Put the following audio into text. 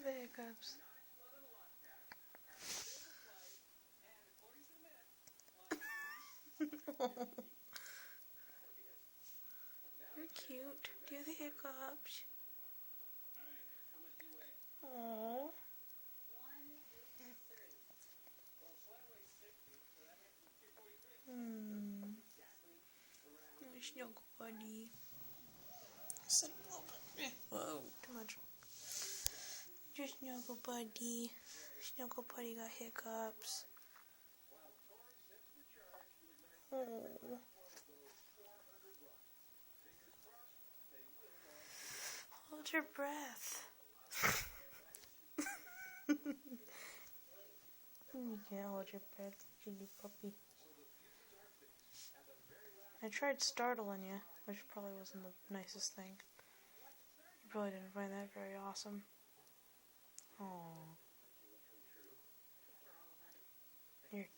the hiccups. You're cute. Do the hiccups. Aww. Snuggle buddy. Sit a little bit. Whoa, too much. Just snuggle buddy. Snuggle buddy got hiccups. Oh. Hold your breath. You can't hold your breath, kitty puppy. I tried startling you, which probably wasn't the nicest thing. You probably didn't find that very awesome. Aww. You're